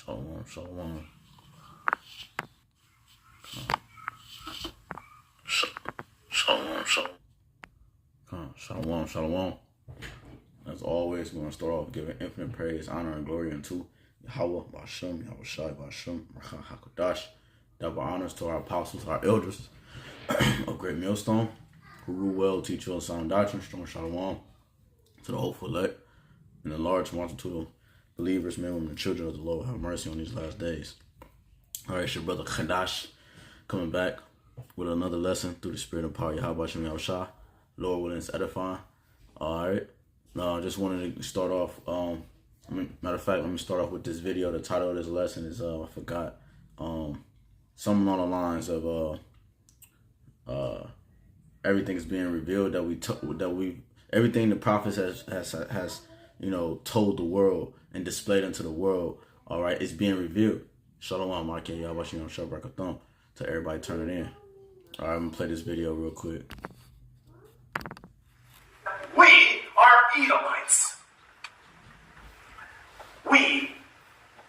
Shalom, shalom. Shalom, shalom. Shalom, shalom. As always, we're going to start off giving infinite praise, honor, and glory unto YAHAWAH, BAHASHAM, YAHAWASHI, BAHASHAM, HAQADASH. Double honors to our apostles, our elders of Great Millstone, who rule well, teach well sound doctrine, strong shalom to the hopeful elect, and the large multitude of believers, men, women, and children of the Lord. Have mercy on these last days. All right, it's your brother HAQADASH coming back with another lesson through the spirit and power of YAHAWASHI, YAHAWASHI. Lord willing, it's edifying. All right. Now, I just wanted to start off. Matter of fact, let me start off with this video. The title of this lesson is I forgot. Something on the lines of everything's being revealed everything the prophets has told the world and displayed unto the world. All right, it's being revealed. Shalom, YAHAWASHI, to everybody turn it in. All right, I'm gonna play this video real quick. We are Edomites. We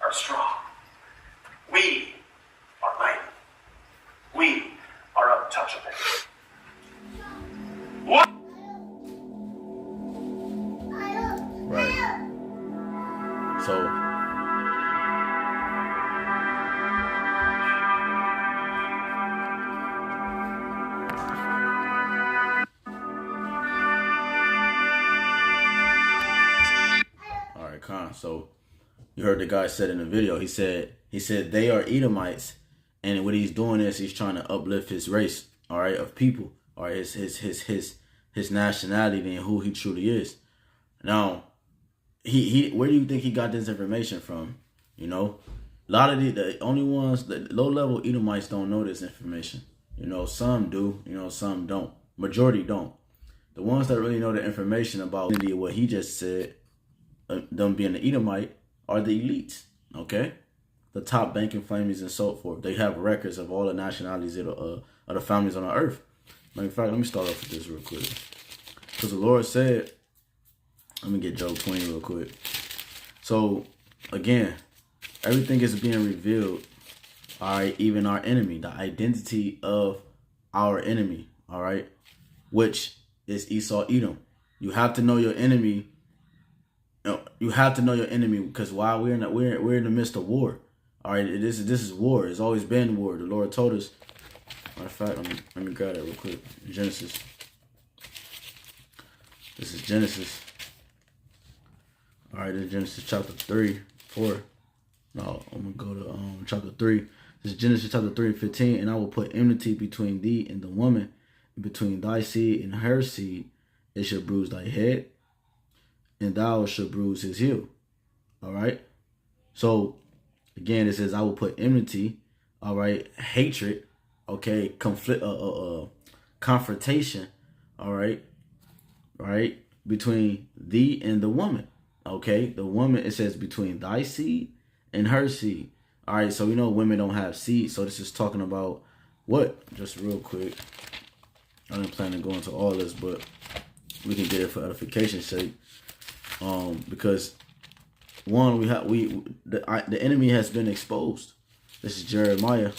are strong. We are mighty. We are untouchable. What? Right. So, So you heard the guy said in the video, he said they are Edomites, and what he's doing is he's trying to uplift his race, all right, of people, all right, his nationality and who he truly is. Now, he where do you think he got this information from? You know, a lot of the only ones, the low level Edomites don't know this information. You know, some do, some don't. Majority don't. The ones that really know the information about what he just said, them being an Edomite, are the elites, okay? The top banking families and so forth. They have records of all the nationalities of the families on the earth. Matter of fact, let me start off with this real quick. Because the Lord said, let me get Job 20 real quick. So, again, everything is being revealed, all right? Even our enemy, the identity of our enemy, all right? Which is Esau, Edom. You have to know your enemy. You have to know your enemy, because while we're in the midst of war, all right. This is war. It's always been war. The Lord told us. Matter of fact, let me grab that real quick. Genesis. This is Genesis. All right, this is Genesis chapter 3, 4. No, I'm gonna go to chapter 3. This is Genesis chapter 3 and 15. And I will put enmity between thee and the woman, and between thy seed and her seed. It shall bruise thy head, and thou shalt bruise his heel. All right. So again, it says, I will put enmity, all right, hatred, okay, conflict, confrontation, all right, between thee and the woman. Okay, the woman, it says between thy seed and her seed. All right, so we know women don't have seed. So this is talking about what? Just real quick. I didn't plan to go into all this, but we can get it for edification's sake. Because one, the enemy has been exposed. This is Jeremiah.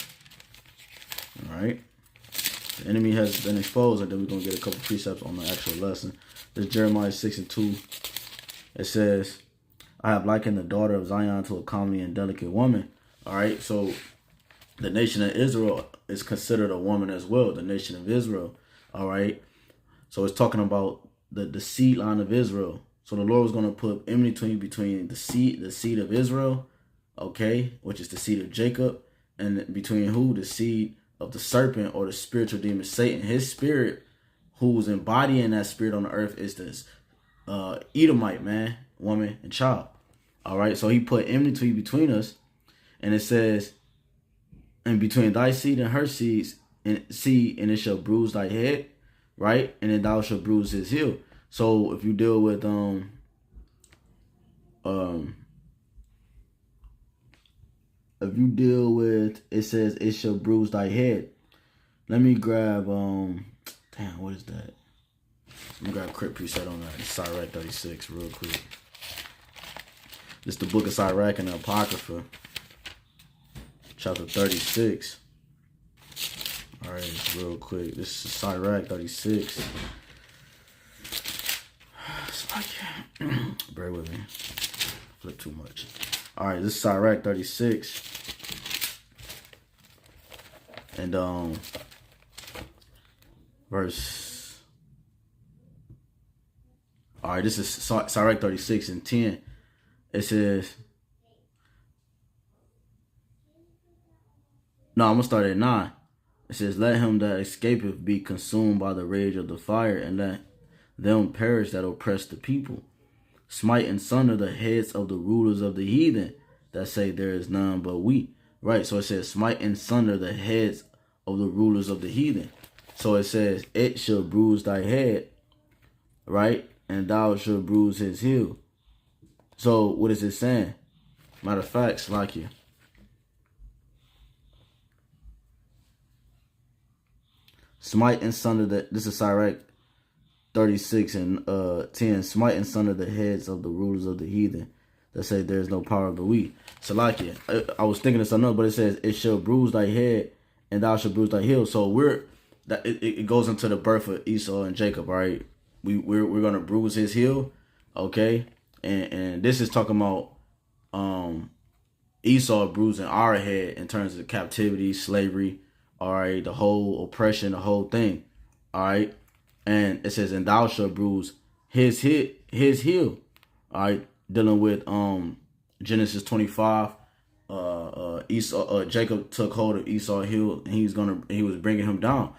All right, the enemy has been exposed, and then we're gonna get a couple precepts on the actual lesson. This is Jeremiah 6 and 2. It says, I have likened the daughter of Zion to a comely and delicate woman. All right, so the nation of Israel is considered a woman as well. The nation of Israel. All right, so it's talking about the seed line of Israel. So the Lord was going to put enmity between the seed of Israel, okay, which is the seed of Jacob, and between who? The seed of the serpent, or the spiritual demon Satan. His spirit, who's embodying that spirit on the earth, is this Edomite man, woman, and child. All right, so he put enmity between us, and it says, and between thy seed and her seeds, and it shall bruise thy head, right, and then thou shalt bruise his heel. So if you deal with it says it shall bruise thy head. Let me grab damn, what is that? Let me grab a quick preset on that. It's Sirach 36 real quick. This is the book of Sirach and the Apocrypha. chapter 36. All right, just real quick. This is Sirach 36. It's like, bear with me. Flip too much. All right, this is Sirach 36. And verse. All right, this is Sirach 36 and 10. It says. No, I'm gonna start at 9. It says, "Let him that escapeth be consumed by the rage of the fire, and let them perish that oppress the people. Smite and sunder the heads of the rulers of the heathen, that say there is none but we." Right, so it says, smite and sunder the heads of the rulers of the heathen. So it says, it shall bruise thy head, right? And thou shalt bruise his heel. So what is it saying? Matter of fact, Slakia. Smite and sunder the, this is Sirach 36 and 10. Smite and sunder the heads of the rulers of the heathen, that say there is no power but we. Salakia. I was thinking of something else, but it says, it shall bruise thy head and thou shalt bruise thy heel. So it goes into the birth of Esau and Jacob, right? We're gonna bruise his heel, okay? And this is talking about Esau bruising our head in terms of captivity, slavery, all right, the whole oppression, the whole thing, all right? And it says, and thou shalt bruise his heel, all right? Dealing with Genesis 25, Jacob took hold of Esau's heel, and he was bringing him down,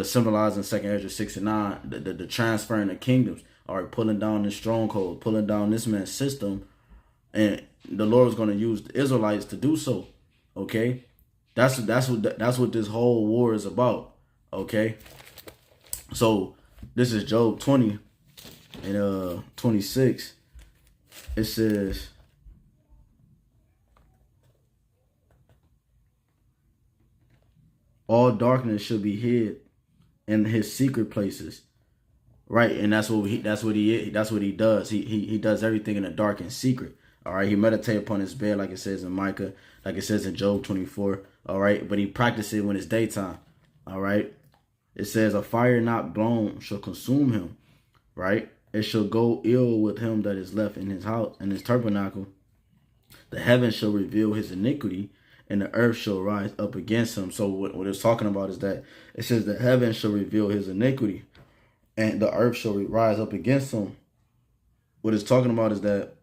symbolizing 2 Ezra 6 and 9, the transferring of kingdoms, all right, pulling down this stronghold, pulling down this man's system, and the Lord was going to use the Israelites to do so, okay? That's what this whole war is about, okay? So this is Job 20 and 26. It says, all darkness should be hid in his secret places, right? And that's what he does. He does everything in the dark and secret. All right, he meditates upon his bed, like it says in Micah, like it says in Job 24. All right, but he practices it when it's daytime. All right, it says, a fire not blown shall consume him. Right, it shall go ill with him that is left in his house, in his tabernacle. The heavens shall reveal his iniquity, and the earth shall rise up against him. So what it's talking about is that it says the heavens shall reveal his iniquity, and the earth shall rise up against him. What it's talking about is that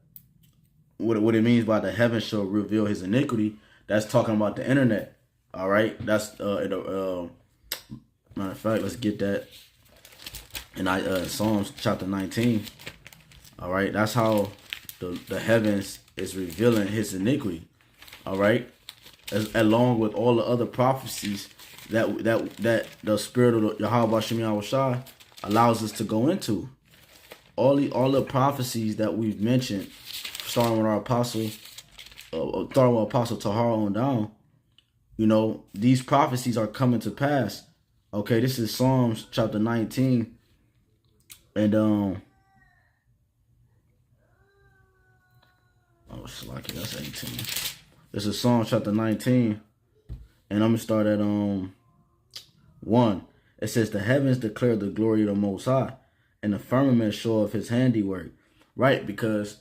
what it means by the heavens shall reveal his iniquity, that's talking about the internet. All right, that's matter of fact, let's get that in Psalms chapter 19. All right, that's how the heavens is revealing his iniquity. All right, along with all the other prophecies that the spirit of the YAHAWASHI allows us to go into. All the prophecies that we've mentioned, starting with our apostle, Apostle Tahar on down, you know, these prophecies are coming to pass. Okay, this is Psalms chapter 19, and oh, it's like that's 18. This is Psalms chapter 19, and I'm gonna start at 1. It says, the heavens declare the glory of the Most High, and the firmament show of his handiwork. Right, because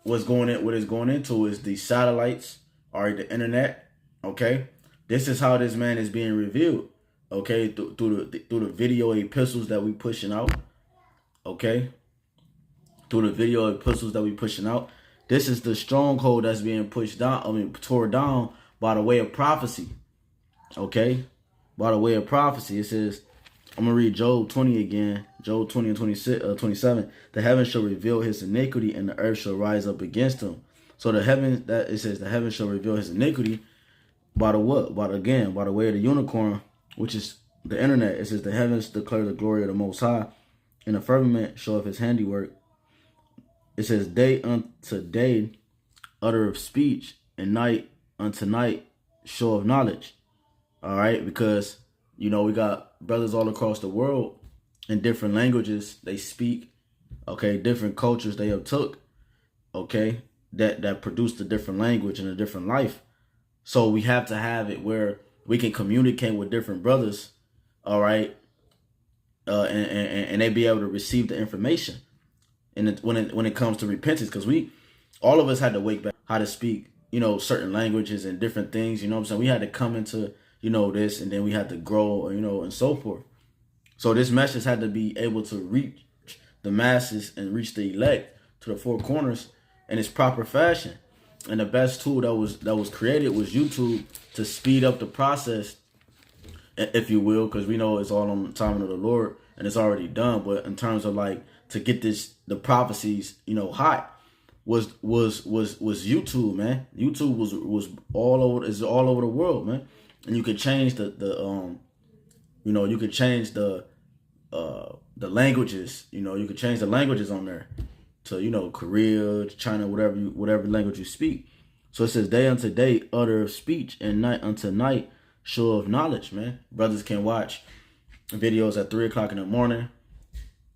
what it's going into is the satellites, all right, the internet. Okay, this is how this man is being revealed. Okay, through the video epistles that we pushing out. Okay, through the video epistles that we pushing out. This is the stronghold that's being pushed down. Tore down by the way of prophecy. Okay, by the way of prophecy. It says, I'm gonna read Job 20 again. Job 20 and 27. The heavens shall reveal his iniquity, and the earth shall rise up against him. So the heavens, that it says, the heavens shall reveal his iniquity by the what? By the way of the unicorn, which is the internet. It says, the heavens declare the glory of the Most High, and the firmament show of his handiwork. It says, day unto day utter of speech, and night unto night show of knowledge. All right, because you know we got brothers all across the world in different languages they speak. Okay, different cultures they have took. Okay, that produced a different language and a different life. So we have to have it where we can communicate with different brothers, all right, and they be able to receive the information. And when it comes to repentance, because all of us had to wake back how to speak, certain languages and different things, what I'm saying? We had to come into, this, and then we had to grow, and so forth. So this message had to be able to reach the masses and reach the elect to the four corners in its proper fashion. And the best tool that was created was YouTube to speed up the process, if you will, because we know it's all on the timing of the Lord and it's already done. But in terms of like to get the prophecies, hot was YouTube, man. YouTube was all over the world, man. And you could change you could change the languages, you could change the languages on there to, Korea, China, whatever language you speak. So it says, day unto day utter of speech, and night unto night show of knowledge, man. Brothers can watch videos at 3 o'clock in the morning.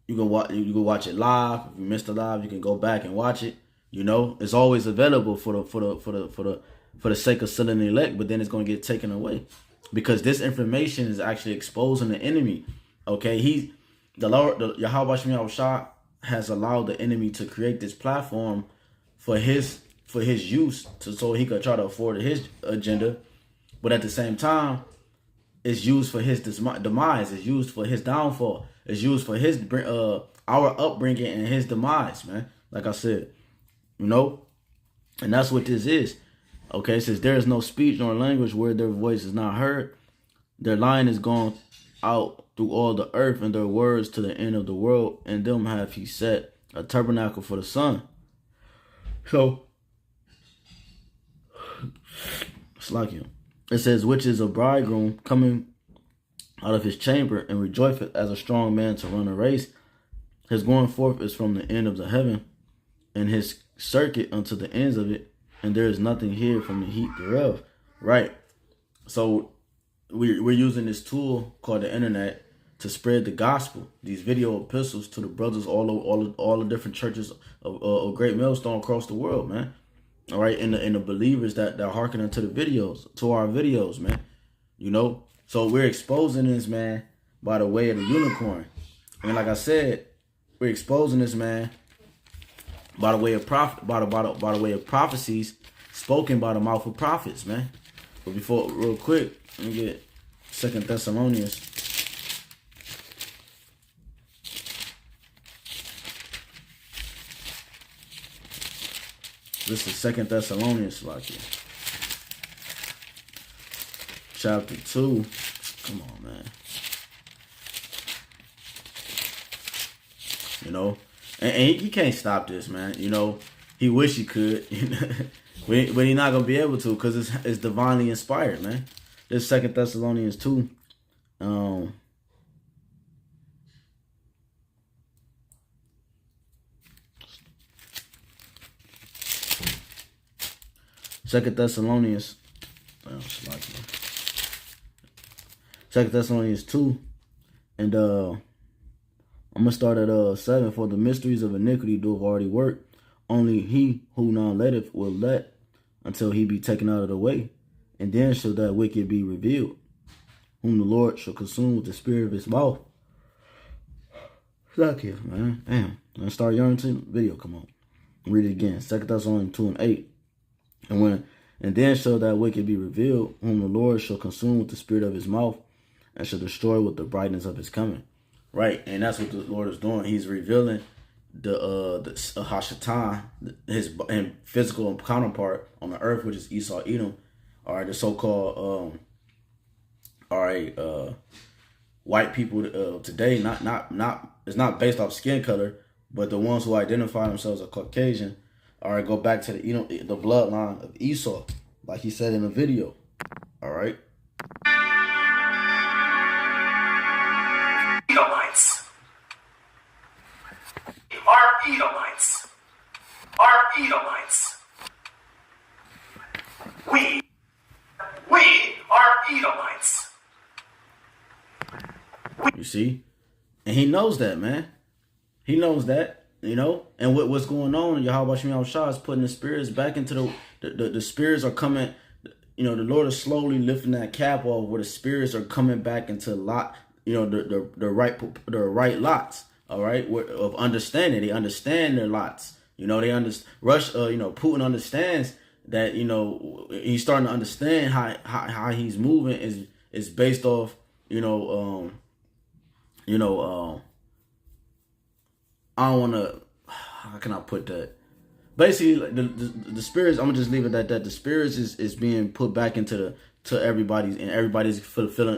You can watch it live. If you missed the live, you can go back and watch it. It's always available for the sake of selling the elect, but then it's going to get taken away because this information is actually exposing the enemy. Okay, the Lord, the YAHAWASHI has allowed the enemy to create this platform for his use, so he could try to afford his agenda, but at the same time, it's used for his demise. It's used for his downfall. It's used for his our upbringing and his demise, man. Like I said, and that's what this is. Okay, it says there is no speech nor language where their voice is not heard. Their line is gone out through all the earth, and their words to the end of the world. And them have he set a tabernacle for the sun. So it's like him. It says, which is a bridegroom coming out of his chamber, and rejoiceth as a strong man to run a race. His going forth is from the end of the heaven, and his circuit unto the ends of it, and there is nothing here from the heat thereof. Right. So we're using this tool called the internet to spread the gospel, these video epistles to the brothers all the different churches of Great Millstone across the world, man. All right, and the believers that hearken into the videos, to our videos, man. So we're exposing this, man, by the way of the unicorn. And like I said, we're exposing this, man, by the way of by the way of prophecies spoken by the mouth of prophets, man. But before, real quick, let me get 2 Thessalonians. This is 2 Thessalonians, like it. Chapter 2. Come on, man. And he can't stop this, man. He wish he could, but he's not gonna be able to because it's divinely inspired, man. This 2 Thessalonians 2. 2 Thessalonians. 2 Thessalonians 2, and I'm gonna start at 7. For the mysteries of iniquity do already work. Only he who now letteth will let until he be taken out of the way, and then shall that wicked be revealed, whom the Lord shall consume with the spirit of his mouth. Fuck it, man. Damn. Let's start yarning to the video. Come on. Read it again. 2 Thessalonians 2 and 8. And then shall that wicked be revealed, whom the Lord shall consume with the spirit of his mouth, and shall destroy with the brightness of his coming. Right, and that's what the Lord is doing. He's revealing the Hashatan, his physical counterpart on the earth, which is Esau, Edom. All right, the so-called white people today. Not it's not based off skin color, but the ones who identify themselves as Caucasian. All right, go back to the bloodline of Esau, like he said in the video. All right. Edomites. Our Edomites. Our Edomites. We are Edomites. You see? And he knows that, man. He knows that. And what's going on, YAHAWASHI is putting the spirits back into the spirits are coming, the Lord is slowly lifting that cap off where the spirits are coming back into lot, the right lots. All right, of understanding. They understand their lots. They understand. Putin understands that. He's starting to understand how he's moving is based off. I don't want to. How can I put that? Basically, the spirits. I'm gonna just leave it at that. The spirits is being put back into everybody's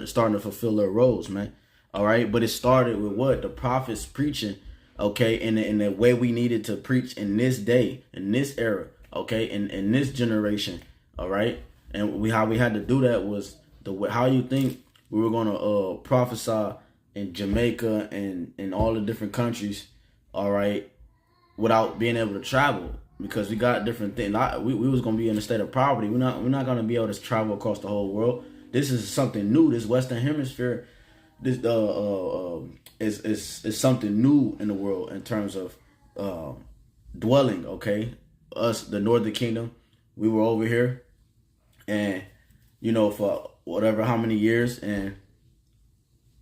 starting to fulfill their roles, man. All right, but it started with what the prophets preaching, okay, in the way we needed to preach in this day, in this era, okay, in this generation, all right, and how we had to do that was how you think we were gonna prophesy in Jamaica and all the different countries, all right, without being able to travel. Because we got different things. We was gonna be in a state of poverty. We're not gonna be able to travel across the whole world. This is something new. This Western Hemisphere, this is something new in the world in terms of dwelling. Okay, us, the Northern Kingdom, we were over here, and for whatever how many years, and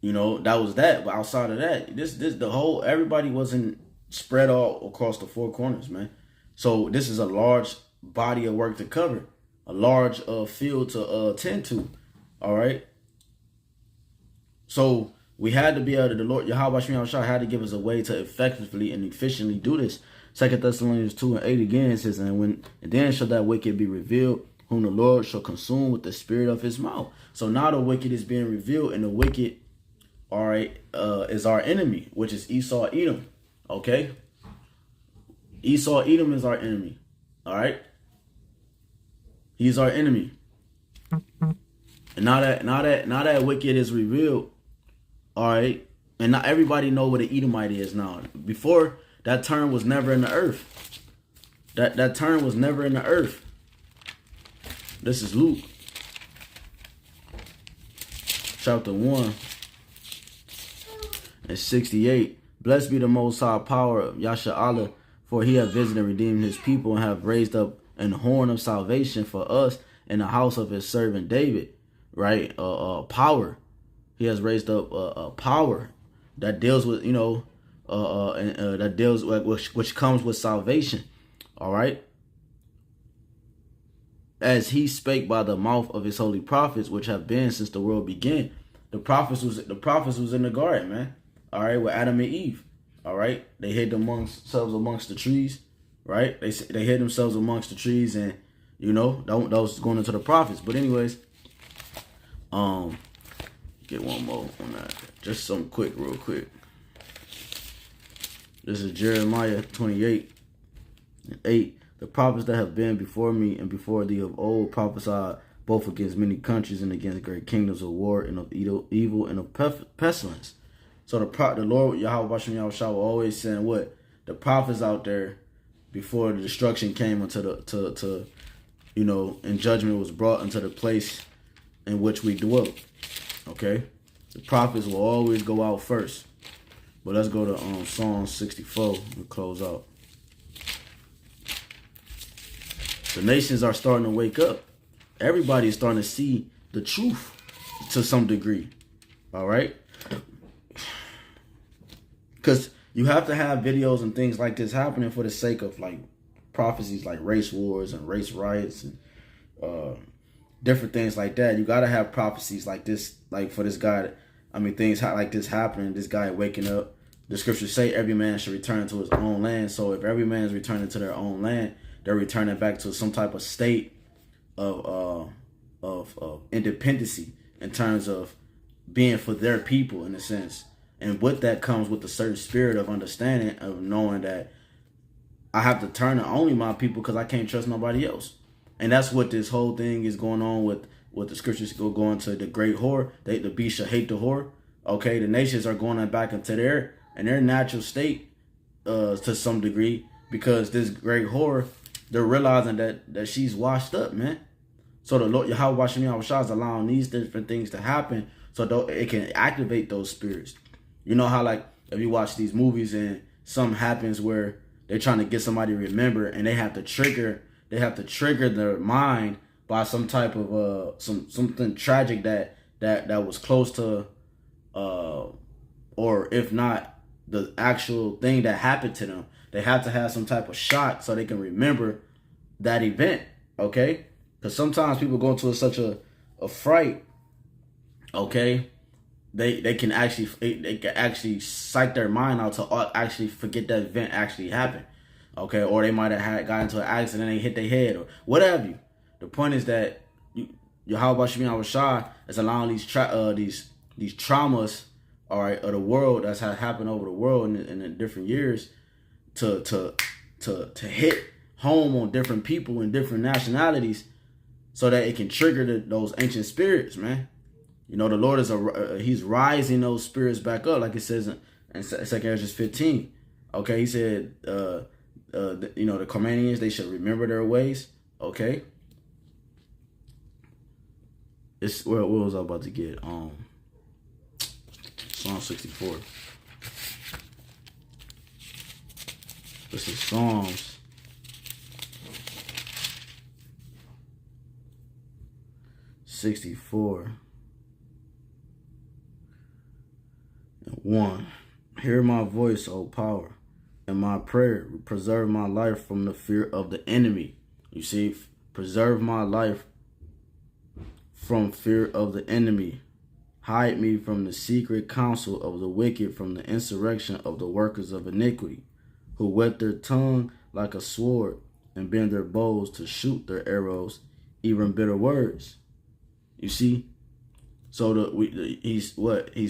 that was that. But outside of that, everybody wasn't spread all across the four corners, man. So this is a large body of work to cover, a large field to tend to, all right? So we had to be able to, the Lord, YAHAWASHI had to give us a way to effectively and efficiently do this. 2 Thessalonians 2:8 again says, and then shall that wicked be revealed, whom the Lord shall consume with the spirit of his mouth. So now the wicked is being revealed, and the wicked, all right, is our enemy, which is Esau, Edom, okay? Esau, Edom is our enemy. All right. He's our enemy. And now that wicked is revealed, all right, and not everybody know what an Edomite is now. Before, that term was never in the earth. That term was never in the earth. This is Luke chapter 1 and 68. Blessed be the most high power of YAHWAH, for he hath visited and redeemed his people, and have raised up an horn of salvation for us in the house of his servant David. Right? Power. He has raised up a power that deals with, that deals with, which comes with salvation. All right? As he spake by the mouth of his holy prophets, which have been since the world began. The prophets was in the garden, man. All right, with Adam and Eve. All right, they hid themselves amongst the trees, right? They hid themselves amongst the trees, and that was going into the prophets. But anyways, get one more on that. Just some real quick. This is Jeremiah 28:8. The prophets that have been before me and before thee of old prophesied both against many countries and against great kingdoms of war and of evil and of pestilence. So the Lord YAHWASHI will always send what? The prophets out there before the destruction came into and judgment was brought into the place in which we dwelt. Okay? The prophets will always go out first. But let's go to Psalm 64 and close out. The nations are starting to wake up. Everybody is starting to see the truth to some degree. All right? Because you have to have videos and things like this happening for the sake of like prophecies like race wars and race riots and different things like that. You got to have prophecies like this, like for this guy. Things like this happening, this guy waking up. The scriptures say every man should return to his own land. So if every man is returning to their own land, they're returning back to some type of state of independency in terms of being for their people in a sense. And with that comes with a certain spirit of understanding of knowing that I have to turn to only my people because I can't trust nobody else. And that's what this whole thing is going on with the scriptures going to the great whore. The beast shall hate the whore. Okay, the nations are going back into their natural state to some degree because this great whore, they're realizing that she's washed up, man. So the Lord YAHWASHI is allowing these different things to happen so it can activate those spirits. You know how like if you watch these movies and something happens where they're trying to get somebody to remember and they have to trigger their mind by some type of something tragic that was close to or if not the actual thing that happened to them. They have to have some type of shock so they can remember that event, okay? Because sometimes people go into such a fright, okay? They can actually psych their mind out to actually forget that event actually happened, okay? Or they might have got into an accident and they hit their head or what have you. The point is that YAHAWASHI is allowing these traumas, all right, of the world that's happened over the world in the different years to hit home on different people and different nationalities, so that it can trigger those ancient spirits, man. You know, the Lord is he's rising those spirits back up, like it says in 2 Ezra 15. Okay, he said, you know, the Cormanians, they should remember their ways. Okay, it's what was I about to get? Psalm 64. This is Psalms 64 and 1. Hear my voice, O power, and my prayer. Preserve my life from the fear of the enemy. You see, preserve my life from fear of the enemy. Hide me from the secret counsel of the wicked, from the insurrection of the workers of iniquity, who whet their tongue like a sword and bend their bows to shoot their arrows, even bitter words. You see? So he's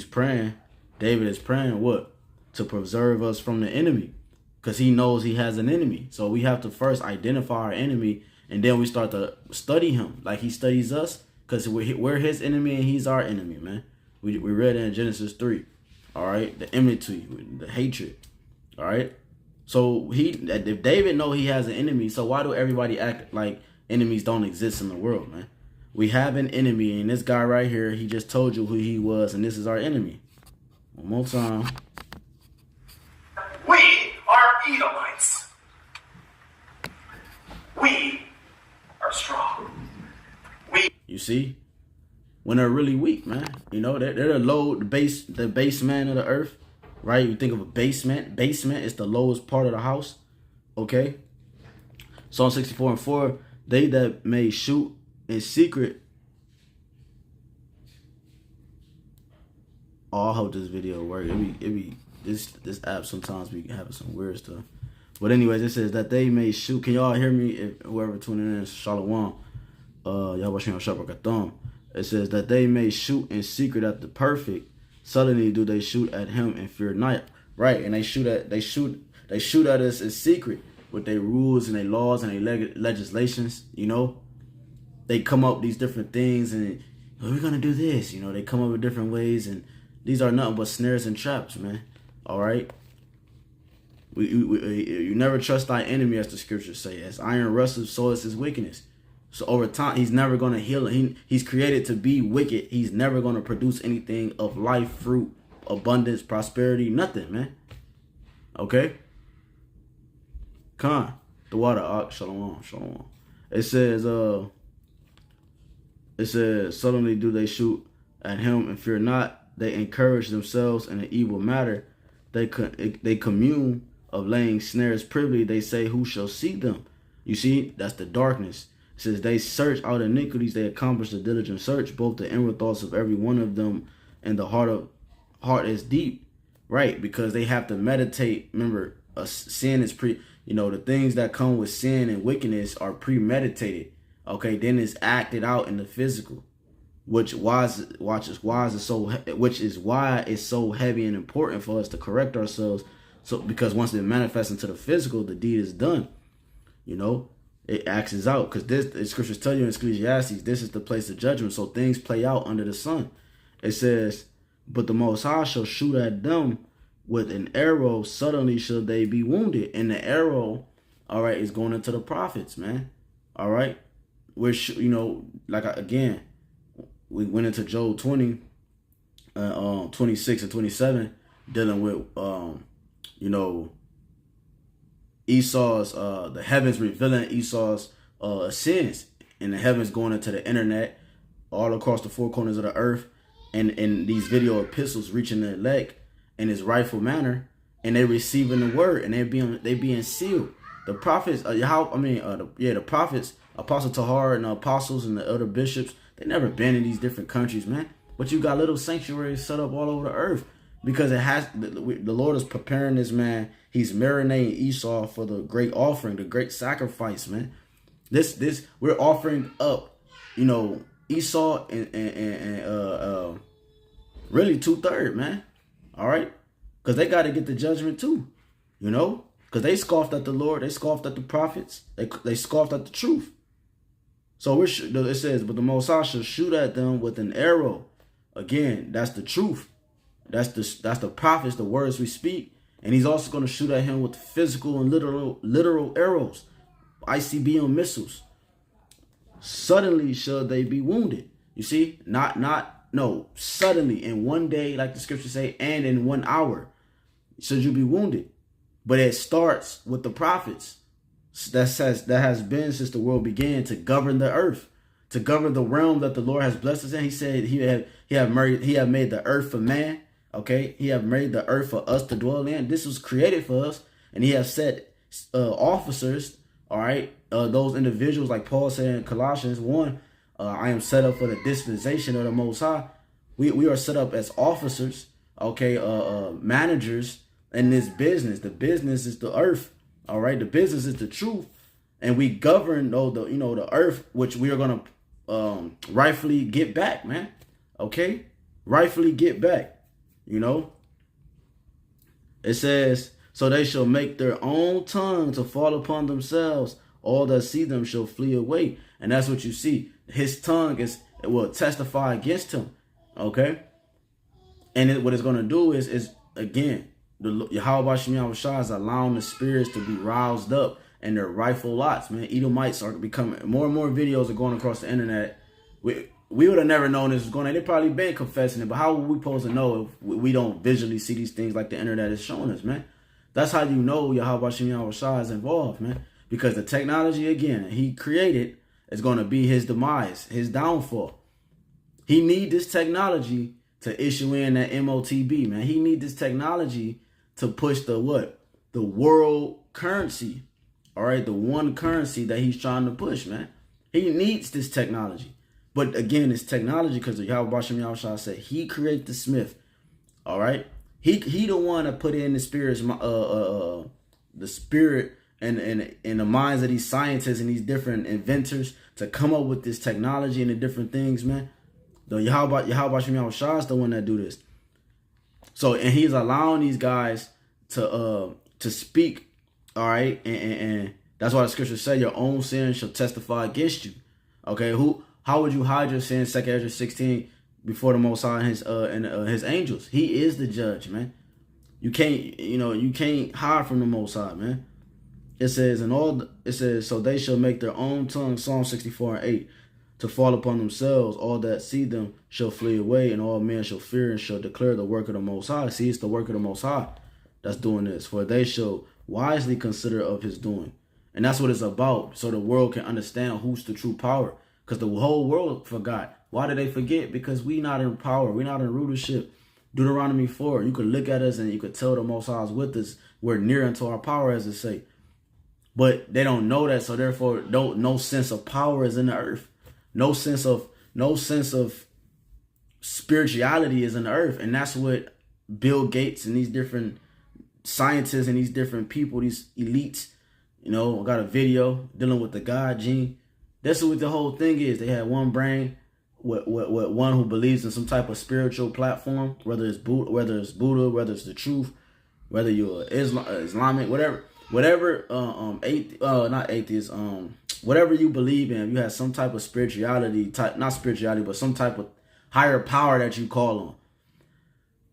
praying. David is praying what? To preserve us from the enemy, because he knows he has an enemy. So we have to first identify our enemy, and then we start to study him like he studies us, because we're his enemy and he's our enemy, man. We read it in Genesis 3. All right, the enmity, the hatred. All right. So if David know he has an enemy, so why do everybody act like enemies don't exist in the world, man? We have an enemy, and this guy right here, he just told you who he was, and this is our enemy. One more time. We are Edomites. We are strong. You see? When they're really weak, man. You know, they're the base man of the earth. Right? You think of a basement. Basement is the lowest part of the house. Okay? Psalm 64 and 4. They that may shoot in secret. Oh, I hope this video works. This app sometimes be having some weird stuff. But anyways, it says that they may shoot. Can y'all hear me? If whoever tuning in, Shalom. YAHAWASHI. It says that they may shoot in secret at the perfect. Suddenly do they shoot at him and fear not. Right, and they shoot at us in secret with their rules and their laws and their legislations. You know, they come up with these different things, and we're gonna do this. You know, they come up with different ways, and these are nothing but snares and traps, man. All right. You never trust thy enemy, as the scriptures say. As iron rustles, so is his wickedness. So over time, he's never going to heal it. He's created to be wicked. He's never going to produce anything of life, fruit, abundance, prosperity, nothing, man. Okay? Khan, the water, shalom, shalom. It says, suddenly do they shoot at him and fear not. They encourage themselves in an evil matter. They commune of laying snares privily. They say, who shall see them? You see, that's the darkness. It says they search out iniquities. They accomplish a diligent search, both the inward thoughts of every one of them, and the heart is deep, right? Because they have to meditate. Remember, sin is the things that come with sin and wickedness are premeditated. Okay, then it's acted out in the physical, which is why it's so heavy and important for us to correct ourselves. So because once it manifests into the physical, the deed is done. You know, it acts out, because the scriptures tell you in Ecclesiastes, this is the place of judgment. So things play out under the sun. It says, but the Most High shall shoot at them with an arrow. Suddenly shall they be wounded. And the arrow, all right, is going into the prophets, man. All right. Which, again, we went into Job 20, 26 and 27, dealing with, Esau's, the heavens revealing Esau's sins. and the heavens going into the internet all across the four corners of the earth, and these video epistles reaching the elect in its rightful manner, and they receiving the word, and they being sealed. The prophets, the prophets, Apostle Tahar and the apostles and the other bishops, they never been in these different countries, man. But you got little sanctuaries set up all over the earth because it has the Lord is preparing this, man. He's marinating Esau for the great offering, the great sacrifice, man. This we're offering up, Esau and really 2/3, man. All right, because they got to get the judgment too, because they scoffed at the Lord, they scoffed at the prophets, they scoffed at the truth. So it says, but the Most High shall shoot at them with an arrow. Again, that's the truth. That's the prophets, the words we speak. And he's also going to shoot at him with physical and literal arrows, ICBM missiles. Suddenly shall they be wounded. You see, suddenly in one day, like the scriptures say, and in 1 hour should you be wounded. But it starts with the prophets that has been since the world began to govern the earth, to govern the realm that the Lord has blessed us in. He said he have made the earth for man. Okay, he have made the earth for us to dwell in. This was created for us, and he has set officers. All right, those individuals, like Paul said in Colossians 1, I am set up for the dispensation of the Most High. We are set up as officers. Okay, managers in this business. The business is the earth. All right, the business is the truth, and we govern the earth, which we are gonna rightfully get back, man. Okay, rightfully get back. It says, so they shall make their own tongue to fall upon themselves. All that see them shall flee away. And that's what you see. His tongue will testify against him. Okay. And what it's going to do is again, the YAHAWASHI is allowing the spirits to be roused up in their rightful lots, man. Edomites are becoming, more and more videos are going across the internet. We would have never known this was going on. They probably been confessing it, but how would we supposed to know if we don't visually see these things like the internet is showing us, man? That's how you know YAHAWASHI is involved, man. Because the technology, again, he created is going to be his demise, his downfall. He need this technology to issue in that MOTB, man. He need this technology to push the what? The world currency. All right, the one currency that he's trying to push, man. He needs this technology. But again, it's technology because the YAHWASHI said he created the smith. All right. He the one that put in the spirit and the minds of these scientists and these different inventors to come up with this technology and the different things, man. The YAHWASHI is the one that do this. So, and he's allowing these guys to speak. All right. And that's why the scriptures say your own sin shall testify against you. Okay. How would you hide your sin? 2 Ezra 16 before the Most High and his angels. He is the judge, man. You can't hide from the Most High, man. It says so they shall make their own tongue, Psalm 64:8, to fall upon themselves. All that see them shall flee away, and all men shall fear and shall declare the work of the Most High. See, it's the work of the Most High that's doing this. For they shall wisely consider of his doing. And that's what it's about. So the world can understand who's the true power. Because the whole world forgot. Why did they forget? Because we not in power. We're not in rulership. Deuteronomy 4. You could look at us and you could tell the Most High is with us. We're near unto our power, as it say. But they don't know that. So therefore, no sense of power is in the earth. No sense of spirituality is in the earth. And that's what Bill Gates and these different scientists and these different people, these elites, got a video dealing with the God gene. That's what the whole thing is. They had one brain, with one who believes in some type of spiritual platform, whether it's Buddha, whether it's the truth, whether you're Islamic, whatever, not atheist, whatever you believe in. You have some type of spirituality, not spirituality, but some type of higher power that you call on.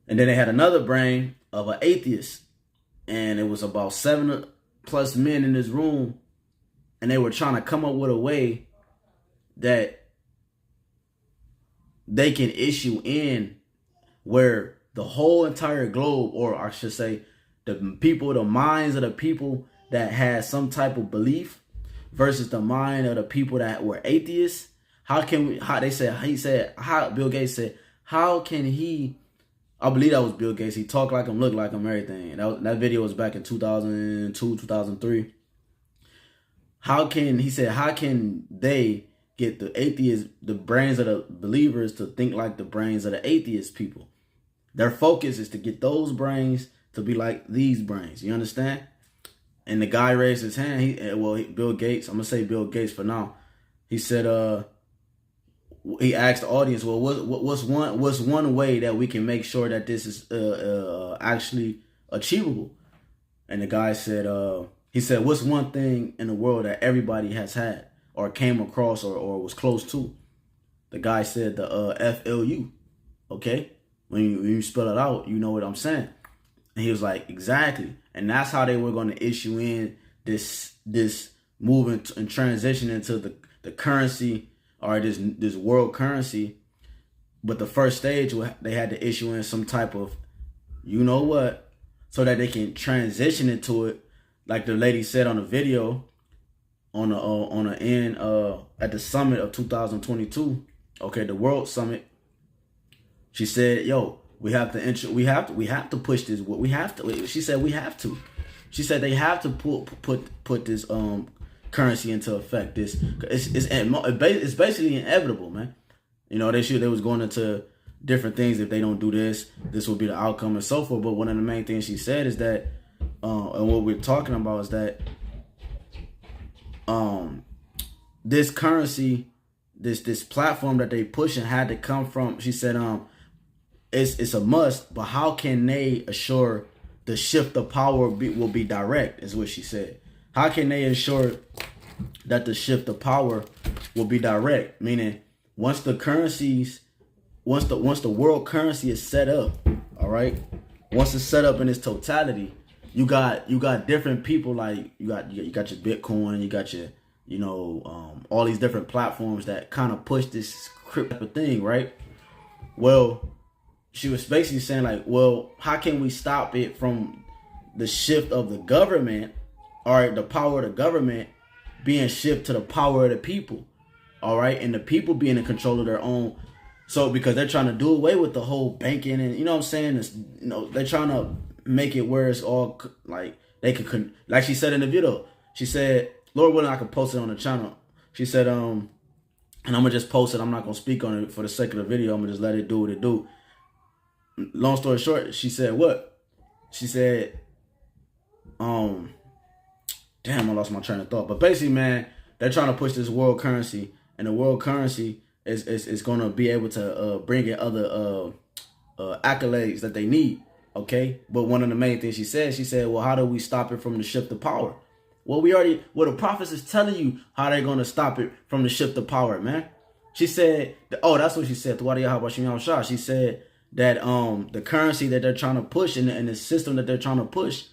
And then they had another brain of an atheist, and it was about 7+ men in this room. And they were trying to come up with a way that they can issue in where the whole entire globe, or I should say the minds of the people that had some type of belief, versus the mind of the people that were atheists. How can we, Bill Gates said, how can he, I believe that was Bill Gates, he talked like him, looked like him, everything. That video was back in 2002, 2003. How can they get the atheists, the brains of the believers to think like the brains of the atheist people? Their focus is to get those brains to be like these brains. You understand? And the guy raised his hand. Bill Gates, I'm going to say Bill Gates for now. He said, he asked the audience, well, what's one way that we can make sure that this is actually achievable? And the guy said, he said, what's one thing in the world that everybody has had or came across or was close to? The guy said the FLU. Okay? When you spell it out, you know what I'm saying. And he was like, exactly. And that's how they were going to issue in this movement and transition into the currency, or this world currency. But the first stage, they had to issue in some type of, you know what, so that they can transition into it. Like the lady said on the video, at the summit of 2022, okay, the World Summit. She said, "Yo, we have to push this. We have to." She said, "We have to." She said they have to put this currency into effect. It's basically inevitable, man. You know, they was going into different things. If they don't do this will be the outcome and so forth. But one of the main things she said is that, and what we're talking about is that, this currency, this platform that they pushing had to come from. She said, it's a must, but how can they assure the shift of power will be direct? Is what she said. How can they ensure that the shift of power will be direct? Meaning, once the world currency is set up, all right. Once it's set up in its totality, you got different people, like you got your Bitcoin, you got your all these different platforms that kind of push this crypto thing, right? Well, she was basically saying like, well, how can we stop it from the shift of the government, or the power of the government being shifted to the power of the people, all right? And the people being in control of their own. So because they're trying to do away with the whole banking, and you know what I'm saying? It's, they're trying to make it where it's all like they could, like she said in the video, she said, Lord willing, I could post it on the channel. She said, and I'm gonna just post it. I'm not gonna speak on it for the sake of the video. I'm gonna just let it do what it do. Long story short, she said what? She said, damn, I lost my train of thought. But basically, man, they're trying to push this world currency, and the world currency is going to be able to bring in other accolades that they need, okay? But one of the main things she said, well, how do we stop it from the shift of power? Well, the prophets is telling you how they're going to stop it from the shift of power, man. She said, that's what she said. YAHAWAH. She said that the currency that they're trying to push and the system that they're trying to push,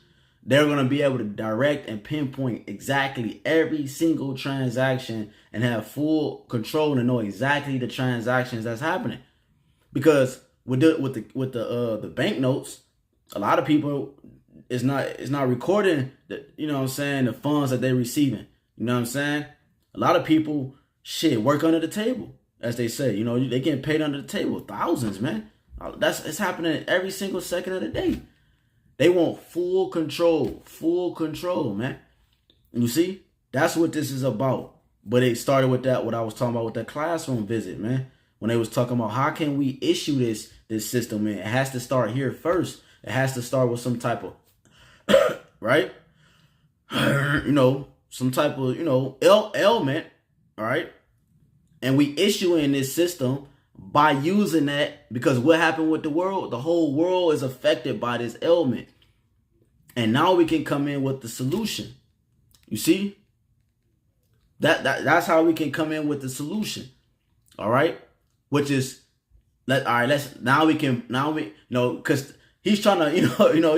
they're going to be able to direct and pinpoint exactly every single transaction and have full control and know exactly the transactions that's happening. Because with the banknotes, a lot of people is not recording the, you know what I'm saying, the funds that they're receiving. You know what I'm saying? A lot of people work under the table, as they say. They getting paid under the table, thousands, man. It's happening every single second of the day. They want full control, man. You see, that's what this is about. But it started with that, what I was talking about with that classroom visit, man. When they was talking about how can we issue this system, man. It has to start here first. It has to start with some type of, right? Some type of, ailment, all right? And we issue in this system by using that, because what happened with the world? The whole world is affected by this ailment. And now we can come in with the solution. You see? That's how we can come in with the solution. All right? Which is, because he's trying to, he's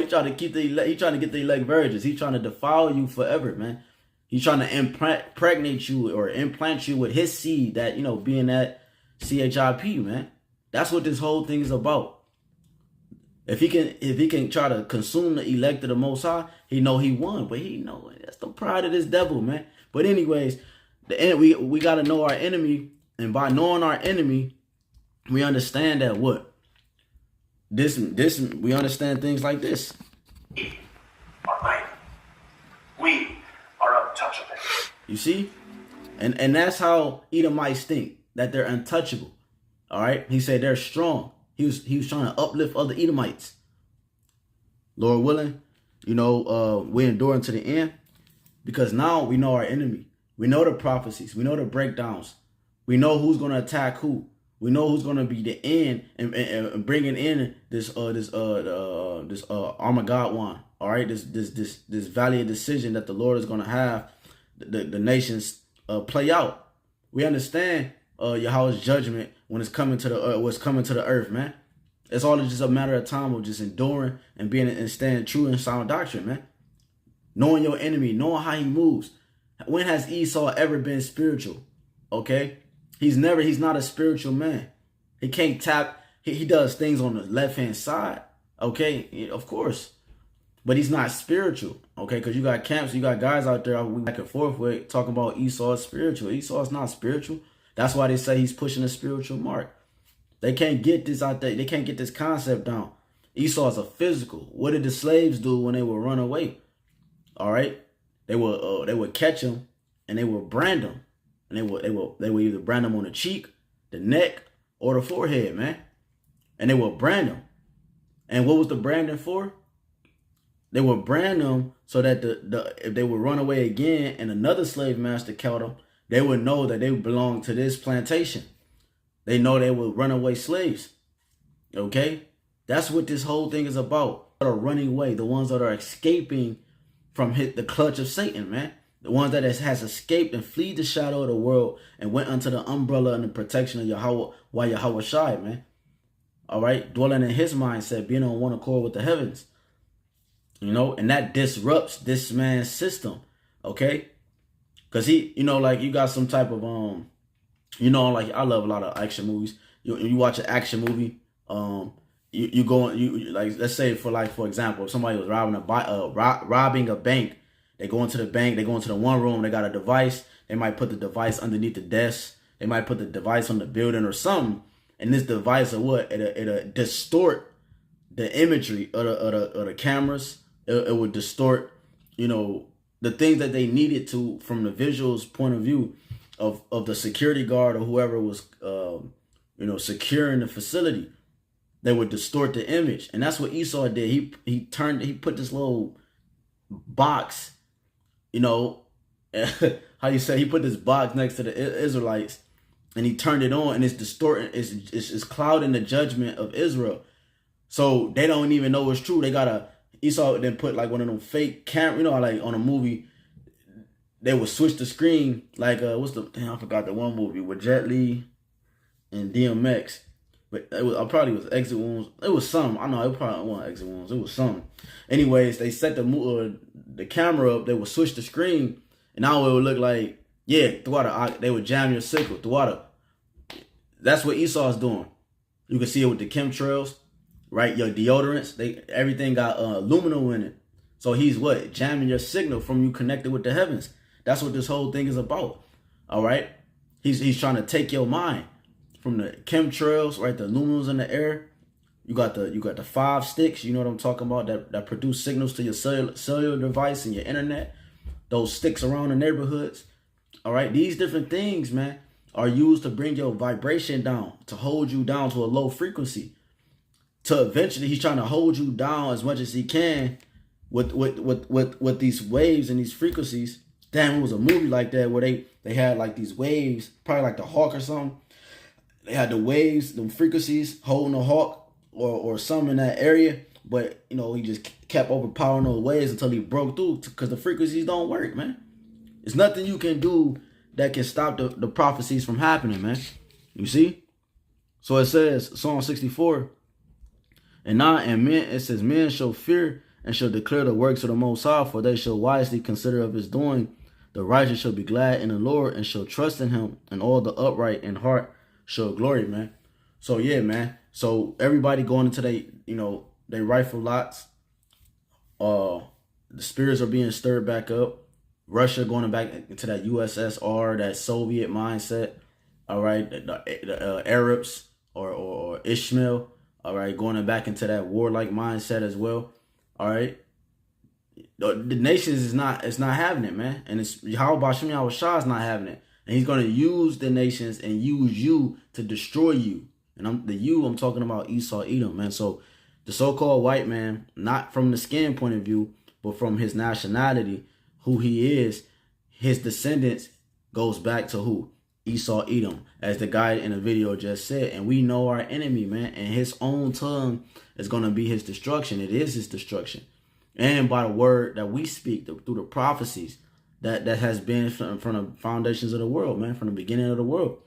trying to get the elect virgins. He's trying to defile you forever, man. He's trying to impregnate you or implant you with his seed, that, being that CHIP, man. That's what this whole thing is about. If he can try to consume the elect of the Most High, he know he won. But he know that's the pride of this devil, man. But anyways, we gotta know our enemy, and by knowing our enemy, we understand that what we understand things like this. We are mighty. We are untouchable. You see, and that's how Edomites think, that they're untouchable. All right, he said they're strong. He was trying to uplift other Edomites. Lord willing, we endure unto the end, because now we know our enemy. We know the prophecies. We know the breakdowns. We know who's going to attack who. We know who's going to be the end and bringing in this Armageddon. All right, this valley of decision that the Lord is going to have the nations play out. We understand Yahweh's judgment when it's coming to the earth, man. It's all just a matter of time of just enduring and being and staying true in sound doctrine, man. Knowing your enemy, knowing how he moves. When has Esau ever been spiritual? Okay, he's not a spiritual man. He can't tap. He does things on the left hand side. Okay, of course, but he's not spiritual. Okay, because you got camps, you got guys out there we back and forth with talking about Esau is spiritual. Esau is not spiritual. That's why they say he's pushing a spiritual mark. They can't get this out there. They can't get this concept down. Esau is a physical. What did the slaves do when they would run away? All right, they would catch him and they would brand him, and they would either brand him on the cheek, the neck, or the forehead, man. And they would brand him. And what was the branding for? They would brand them so that if they would run away again and another slave master caught them, they would know that they belonged to this plantation. They know they were runaway slaves. Okay? That's what this whole thing is about. That are running away, the ones that are escaping from the clutch of Satan, man. The ones that has escaped and fled the shadow of the world and went under the umbrella and the protection of YAHAWASHI, man. All right? Dwelling in his mindset, being on one accord with the heavens. And that disrupts this man's system. Okay? Because he, like you got some type of, like I love a lot of action movies. You watch an action movie, you go, like, let's say for example, if somebody was robbing a bank, they go into the bank, they go into the one room, they got a device, they might put the device underneath the desk, they might put the device on the building or something, and this device it'll distort the imagery of the cameras. It would distort, the things that they needed to from the visuals point of view of the security guard or whoever was, securing the facility. They would distort the image. And that's what Esau did. He put this little box, how you say, he put this box next to the Israelites and he turned it on, and it's distorting, it's clouding the judgment of Israel. So they don't even know it's true. Esau then put like one of them fake camera, like on a movie, they would switch the screen, like I forgot the one movie with Jet Li and DMX, but I probably was Exit Wounds. It was some. I know it probably wasn't Exit Wounds. It was some. Anyways, they set the camera up. They would switch the screen, and now it would look like they would jam your sickle throughout. That's what Esau's doing. You can see it with the chemtrails, right? Your deodorants, everything got aluminum in it. So he's jamming your signal from you connected with the heavens. That's what this whole thing is about. All right. He's trying to take your mind from the chemtrails, right? The aluminums in the air. You got the 5 sticks. You know what I'm talking about? That produce signals to your cellular device and your internet. Those sticks around the neighborhoods. All right. These different things, man, are used to bring your vibration down, to hold you down to a low frequency. To eventually, he's trying to hold you down as much as he can with these waves and these frequencies. Damn, it was a movie like that where they had like these waves, probably like the Hawk or something. They had the waves, the frequencies holding the Hawk or something in that area. But, he just kept overpowering those waves until he broke through, because the frequencies don't work, man. There's nothing you can do that can stop the prophecies from happening, man. You see? So it says, Psalm 64, it says, men shall fear and shall declare the works of the Most High, for they shall wisely consider of his doing. The righteous shall be glad in the Lord and shall trust in him, and all the upright in heart shall glory, man. So yeah, man. So everybody going into they rightful lots. The spirits are being stirred back up. Russia going back into that USSR, that Soviet mindset. All right, the Arabs or Ishmael. All right, going back into that warlike mindset as well. All right, the nations it's not having it, man, and it's YAHAWASHI is not having it, and he's going to use the nations and use you to destroy you. And I'm talking about Esau, Edom, man. So the so-called white man, not from the skin point of view, but from his nationality, who he is, his descendants goes back to who? Esau, Edom, as the guy in the video just said. And we know our enemy, man, and his own tongue is going to be his destruction. It is his destruction. And by the word that we speak through the prophecies that has been from the foundations of the world, man, from the beginning of the world.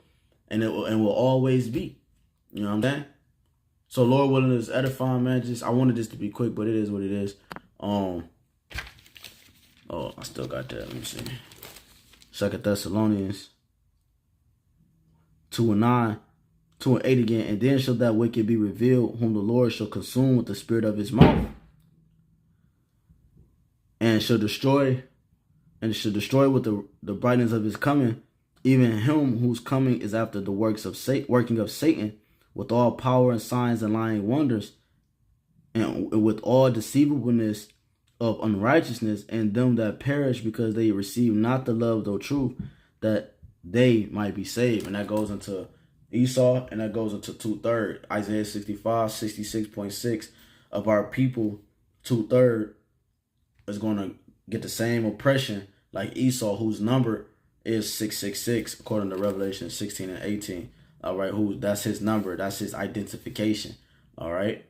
And it will always be. You know what I'm saying? So Lord willing is edifying, man. I wanted this to be quick, but it is what it is. Oh, I still got that. Let me see. 2 Thessalonians 2:9, 2:8 again. And then shall that wicked be revealed, whom the Lord shall consume with the spirit of his mouth, and shall destroy with the brightness of his coming, even him whose coming is after the working of Satan, with all power and signs and lying wonders, and with all deceivableness of unrighteousness, and them that perish because they receive not the love of the truth, that they might be saved. And that goes into Esau, and that goes into 2/3. Isaiah 65, 66.6 of our people, 2/3 is going to get the same oppression like Esau, whose number is 666, according to Revelation 16 and 18. All right, that's his number, that's his identification. All right,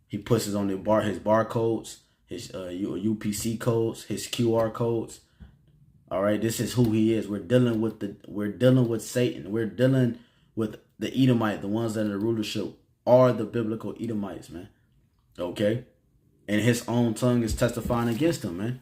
he puts it on his barcodes, his UPC codes, his QR codes. All right, this is who he is. We're dealing with Satan. We're dealing with the Edomite, the ones that are the rulership are the biblical Edomites, man. Okay, and his own tongue is testifying against him, man.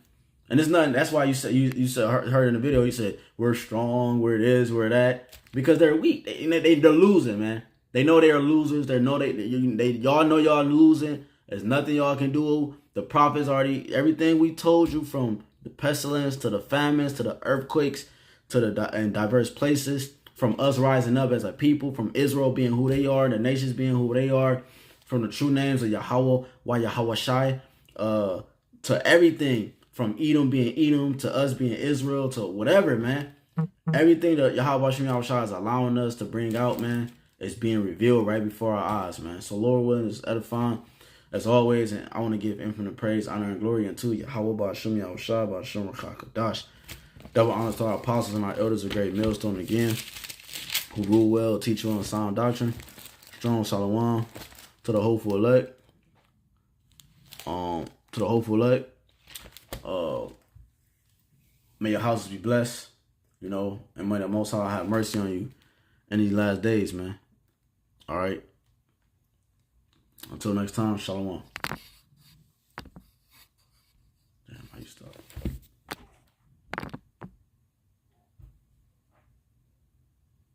And it's nothing. That's why you said heard in the video. You said we're strong, we're this, we're that, because they're weak. They're losing, man. They know they are losers. They know y'all know y'all losing. There's nothing y'all can do. The prophets already, everything we told you, from the pestilence to the famines to the earthquakes to in diverse places, from us rising up as a people, from Israel being who they are, the nations being who they are, from the true names of Yahawah, YAHAWASHI, to everything, from Edom being Edom to us being Israel to whatever, man. Everything that YAHWASHI is allowing us to bring out, man, is being revealed right before our eyes, man. So Lord willing is edifying as always, and I want to give infinite praise, honor, and glory unto Yahawah, BAHASHAM, YAHWASHI, BAHASHAM, HAQADASH. Double honors to our apostles and our elders of great millstone again, who rule well, teach well, and sound doctrine. Strong shalom to the hopeful elect. May your houses be blessed, you know, and may the Most High have mercy on you in these last days, man. All right. Until next time, shalom.